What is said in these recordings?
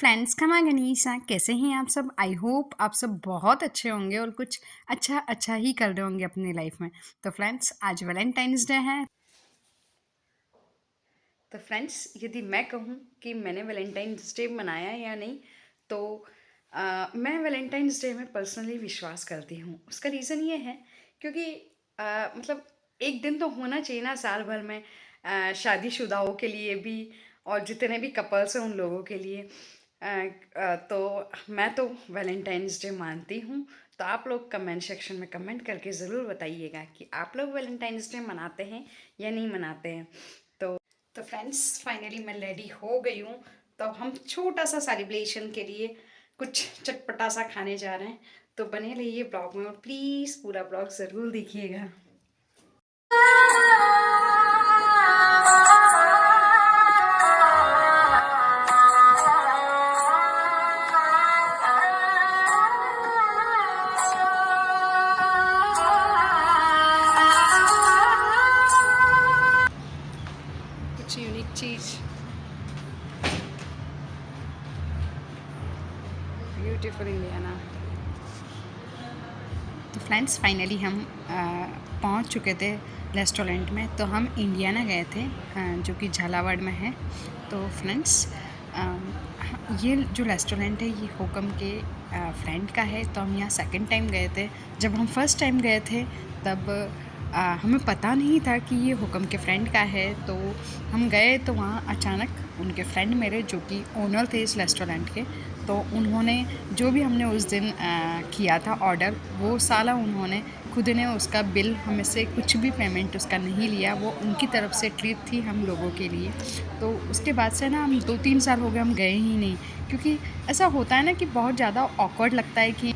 Friends, खमा गनीसा, कैसे हैं आप सब? आई होप आप सब बहुत अच्छे होंगे और कुछ अच्छा अच्छा ही कर रहे होंगे अपनी लाइफ में। तो फ्रेंड्स, आज वैलेंटाइंस डे है। तो फ्रेंड्स, यदि मैं कहूँ कि मैंने वैलेंटाइंस डे मनाया या नहीं, तो मैं वैलेंटाइंस डे में पर्सनली विश्वास करती हूँ। उसका रीज़न ये है क्योंकि मतलब एक दिन तो होना चाहिए ना साल भर में, शादीशुदाओं के लिए भी और जितने भी कपल्स हैं उन लोगों के लिए। तो मैं तो वैलेंटाइंस डे मानती हूँ। तो आप लोग कमेंट सेक्शन में कमेंट करके ज़रूर बताइएगा कि आप लोग वैलेंटाइंस डे मनाते हैं या नहीं मनाते हैं। तो फ्रेंड्स, फाइनली मैं रेडी हो गई हूँ। तो हम छोटा सा सेलिब्रेशन के लिए कुछ चटपटा सा खाने जा रहे हैं। तो बने रहिए ब्लॉग में और प्लीज़ पूरा ब्लॉग ज़रूर देखिएगा। कुछ यूनिक चीज़, ब्यूटीफुल इंडियाना। तो फ्रेंड्स, फाइनली हम पहुंच चुके थे रेस्टोरेंट में। तो हम इंडियाना गए थे, जो कि झालावाड़ में है। तो फ्रेंड्स, ये जो रेस्टोरेंट है ये हुकम के फ्रेंड का है। तो हम यहाँ सेकंड टाइम गए थे। जब हम फर्स्ट टाइम गए थे तब हमें पता नहीं था कि ये हुकम के फ्रेंड का है। तो हम गए तो वहाँ अचानक उनके फ्रेंड मेरे, जो कि ओनर थे इस रेस्टोरेंट के, तो उन्होंने जो भी हमने उस दिन किया था ऑर्डर, वो सारा उन्होंने खुद ने उसका बिल, हमें से कुछ भी पेमेंट उसका नहीं लिया। वो उनकी तरफ से ट्रीट थी हम लोगों के लिए। तो उसके बाद से ना हम 2-3 साल हो गए हम गए ही नहीं, क्योंकि ऐसा होता है ना कि बहुत ज़्यादा ऑकवर्ड लगता है कि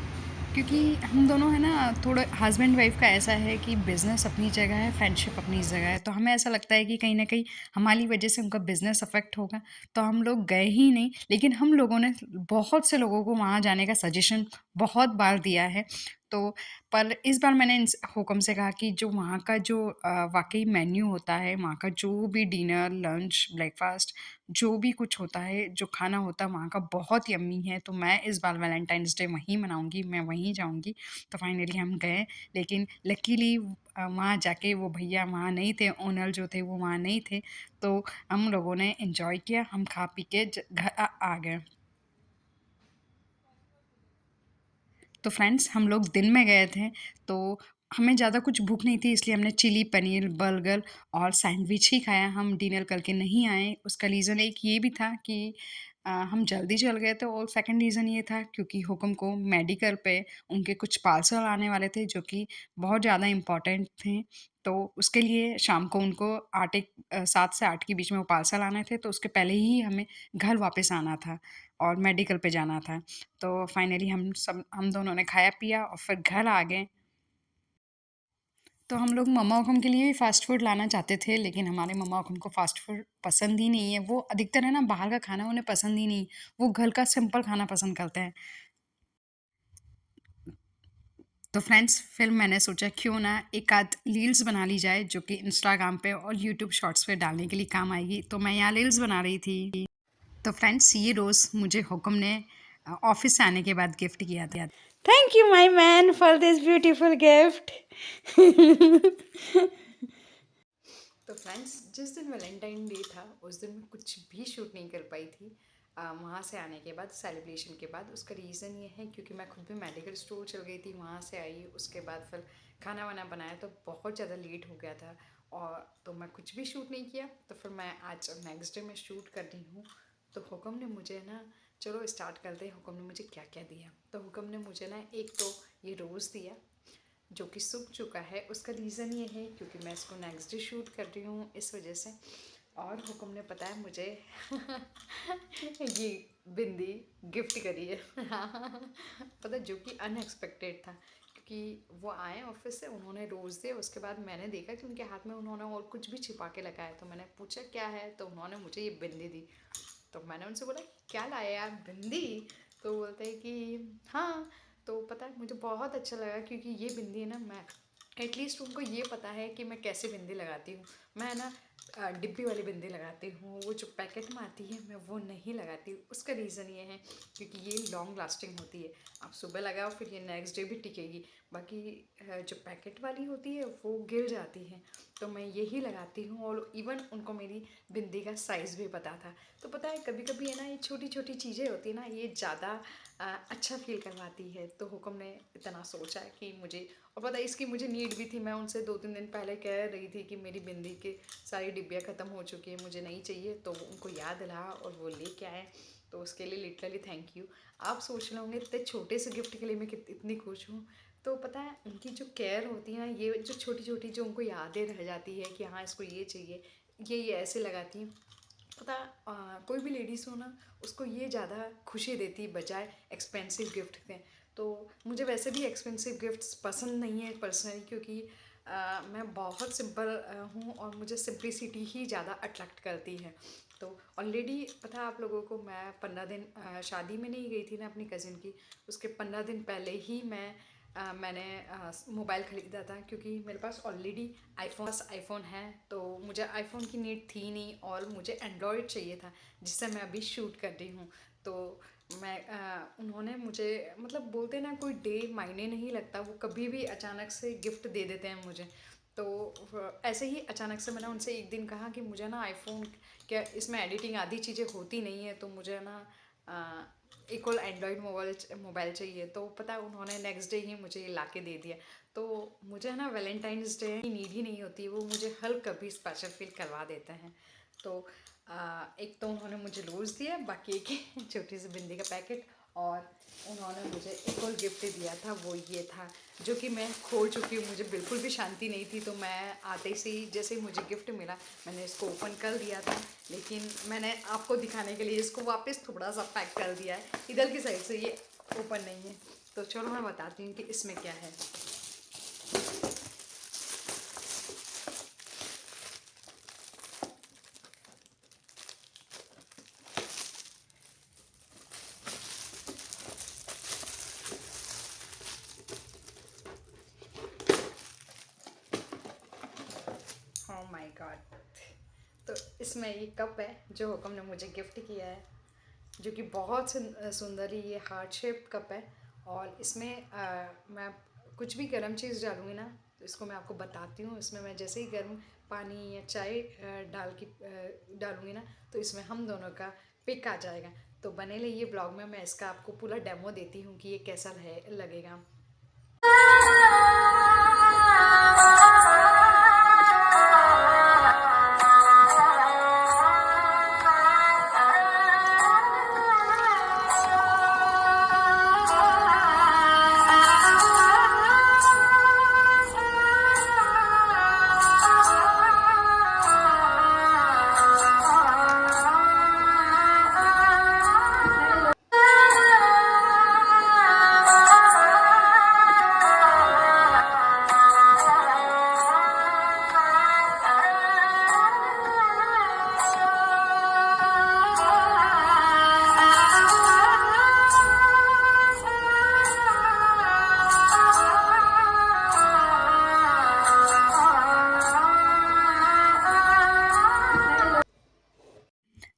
क्योंकि हम दोनों है ना, थोड़ा हस्बैंड वाइफ का ऐसा है कि बिज़नेस अपनी जगह है, फ्रेंडशिप अपनी जगह है। तो हमें ऐसा लगता है कि कहीं ना कहीं हमारी वजह से उनका बिज़नेस अफेक्ट होगा। तो हम लोग गए ही नहीं। लेकिन हम लोगों ने बहुत से लोगों को वहाँ जाने का सजेशन बहुत बार दिया है। तो पर इस बार मैंने हुक्म से कहा कि जो वहाँ का जो वाकई मेन्यू होता है, वहाँ का जो भी डिनर, लंच, ब्रेकफास्ट, जो भी कुछ होता है, जो खाना होता है वहाँ का बहुत यम्मी है। तो मैं इस बार वैलेंटाइंस डे वहीं मनाऊँगी, मैं वहीं जाऊँगी। तो फाइनली हम गए, लेकिन लकीली वहाँ जाके वो भैया वहाँ नहीं थे, ओनर जो थे वो वहाँ नहीं थे। तो हम लोगों ने एन्जॉय किया, हम खा पी के घर आ गए। तो फ्रेंड्स, हम लोग दिन में गए थे। तो हमें ज़्यादा कुछ भूख नहीं थी, इसलिए हमने चिली पनीर, बर्गर और सैंडविच ही खाया। हम डिनर करके नहीं आए। उसका रीज़न एक ये भी था कि हम जल्दी चल गए थे, और सेकंड रीज़न ये था क्योंकि हुक्म को मेडिकल पे उनके कुछ पार्सल आने वाले थे, जो कि बहुत ज़्यादा इम्पोर्टेंट थे। तो उसके लिए शाम को उनको 7 से 8 के बीच में वो पार्सल आने थे। तो उसके पहले ही हमें घर वापस आना था और मेडिकल पे जाना था। तो फाइनली हम दोनों ने खाया पिया और फिर घर आ गए। तो हम लोग मम्मा हुकम के लिए भी फ़ास्ट फ़ूड लाना चाहते थे, लेकिन हमारे मम्मा हुकम को फ़ास्ट फ़ूड पसंद ही नहीं है। वो अधिकतर है ना, बाहर का खाना उन्हें पसंद ही नहीं। वो घर का सिंपल खाना पसंद करते हैं। तो फ्रेंड्स, फिर मैंने सोचा क्यों ना एक आध रील्स बना ली जाए, जो कि इंस्टाग्राम पे और यूट्यूब शॉर्ट्स पे डालने के लिए काम आएगी। तो मैं यहाँ रील्स बना रही थी। तो फ्रेंड्स, ये रोज़ मुझे हुक्म ने ऑफिस से आने के बाद गिफ्ट किया था। Thank you my man for this beautiful gift. तो फ्रेंड्स, जिस दिन वैलेंटाइन डे था उस दिन मैं कुछ भी शूट नहीं कर पाई थी। वहाँ से आने के बाद, सेलिब्रेशन के बाद। उसका रीज़न ये है क्योंकि मैं खुद भी मेडिकल स्टोर चल गई थी। वहाँ से आई, उसके बाद फिर खाना वाना बनाया तो बहुत ज़्यादा लेट हो गया था, और तो मैं कुछ भी शूट नहीं किया। तो फिर मैं आज नेक्स्ट डे में शूट कर रही हूँ। तो हुक्म ने मुझे ना, चलो स्टार्ट करते हैं, हुक्म ने मुझे क्या क्या दिया। तो हुक्म ने मुझे ना एक तो ये रोज़ दिया, जो कि सूख चुका है। उसका रीज़न ये है क्योंकि मैं इसको नेक्स्ट डे शूट कर रही हूँ, इस वजह से। और हुक्म ने पता है मुझे ये बिंदी गिफ्ट करी है। पता है, जो कि अनएक्सपेक्टेड था, क्योंकि वो आए ऑफिस से, उन्होंने रोज़ दिए। उसके बाद मैंने देखा कि उनके हाथ में उन्होंने और कुछ भी छिपा के लगाया। तो मैंने पूछा क्या है, तो उन्होंने मुझे ये बिंदी दी। तो मैंने उनसे बोला क्या लाया यार, बिंदी? तो बोलते हैं कि हाँ। तो पता है, मुझे बहुत अच्छा लगा क्योंकि ये बिंदी है ना, मैं एटलीस्ट उनको ये पता है कि मैं कैसे बिंदी लगाती हूँ। मैं ना डिब्बी वाली बिंदी लगाती हूँ, वो जो पैकेट में आती है मैं वो नहीं लगाती। उसका रीज़न ये है क्योंकि ये लॉन्ग लास्टिंग होती है, आप सुबह लगाओ फिर ये नेक्स्ट डे भी टिकेगी। बाकी जो पैकेट वाली होती है वो गिर जाती है, तो मैं यही लगाती हूँ। और इवन उनको मेरी बिंदी का साइज़ भी पता था। तो पता है कभी कभी है ना, ये छोटी छोटी चीज़ें होती है ना, ये ज़्यादा अच्छा फील करवाती है। तो हुक्म ने इतना सोचा कि मुझे, और पता है इसकी मुझे नीड भी थी। मैं उनसे 2-3 दिन पहले कह रही थी कि मेरी बिंदी के सारी डिब्बियाँ ख़त्म हो चुकी हैं, मुझे नहीं चाहिए। तो उनको याद दिला और वो लेके आए। तो उसके लिए लिटरली थैंक यू। आप सोच रहे होंगे इतने छोटे से गिफ्ट के लिए मैं इतनी खुश हूँ। तो पता है उनकी जो केयर होती है ना, ये जो छोटी छोटी जो उनको यादें रह जाती है कि हाँ इसको ये चाहिए, ये ऐसे लगाती हैं। पता कोई भी लेडीज़ हो ना, उसको ये ज़्यादा खुशी देती है बजाय एक्सपेंसिव गिफ्ट के। तो मुझे वैसे भी एक्सपेंसिव गिफ्ट्स पसंद नहीं है पर्सनली, क्योंकि मैं बहुत सिंपल हूँ और मुझे सिंप्लिसिटी ही ज़्यादा अट्रैक्ट करती है। तो ऑलरेडी पता है आप लोगों को, मैं 15 दिन शादी में नहीं गई थी ना अपनी कज़िन की, उसके 15 दिन पहले ही मैंने मोबाइल ख़रीदा था। क्योंकि मेरे पास ऑलरेडी आईफोन है, तो मुझे आईफोन की नीड थी नहीं और मुझे एंड्रॉयड चाहिए था जिससे मैं अभी शूट कर रही हूँ। तो मैं उन्होंने मुझे, मतलब बोलते ना कोई डे मायने नहीं लगता, वो कभी भी अचानक से गिफ्ट दे देते हैं मुझे। तो ऐसे ही अचानक से मैंने उनसे एक दिन कहा कि मुझे ना आईफोन, क्या इसमें एडिटिंग आदि चीज़ें होती नहीं है, तो मुझे ना एक और एंड्रॉयड मोबाइल चाहिए। तो पता है उन्होंने नेक्स्ट डे ही मुझे ला के दे दिया। तो मुझे ना वैलेंटाइंस डे की नीड ही नहीं होती, वो मुझे हर कभी स्पेशल फील करवा देते हैं। तो एक तो उन्होंने मुझे रोज़ दिया, बाकी एक छोटी सी बिंदी का पैकेट, और उन्होंने मुझे एक और गिफ्ट दिया था, वो ये था जो कि मैं खो चुकी हूँ। मुझे बिल्कुल भी शांति नहीं थी। तो मैं आते से ही जैसे ही मुझे गिफ्ट मिला, मैंने इसको ओपन कर दिया था। लेकिन मैंने आपको दिखाने के लिए इसको वापस थोड़ा सा पैक कर दिया है, इधर की साइड से ये ओपन नहीं है। तो चलो मैं बताती हूँ कि इसमें क्या है। Oh my God. तो इसमें ये कप है जो हुक्म ने मुझे गिफ्ट किया है, जो कि बहुत सुंदर ही ये हार्ट शेप कप है। और इसमें मैं कुछ भी गर्म चीज़ डालूँगी ना, तो इसको मैं आपको बताती हूँ। इसमें मैं जैसे ही गर्म पानी या चाय डालूँगी ना, तो इसमें हम दोनों का पिक आ जाएगा। तो बने रहिए ब्लॉग में, मैं इसका आपको पूरा डेमो देती हूँ कि ये कैसा लगेगा।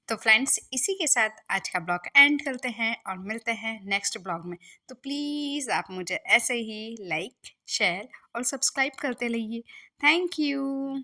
तो फ्रेंड्स इसी के साथ आज का ब्लॉग एंड करते हैं और मिलते हैं नेक्स्ट ब्लॉग में। तो प्लीज़ आप मुझे ऐसे ही लाइक, शेयर और सब्सक्राइब करते रहिए। Thank you.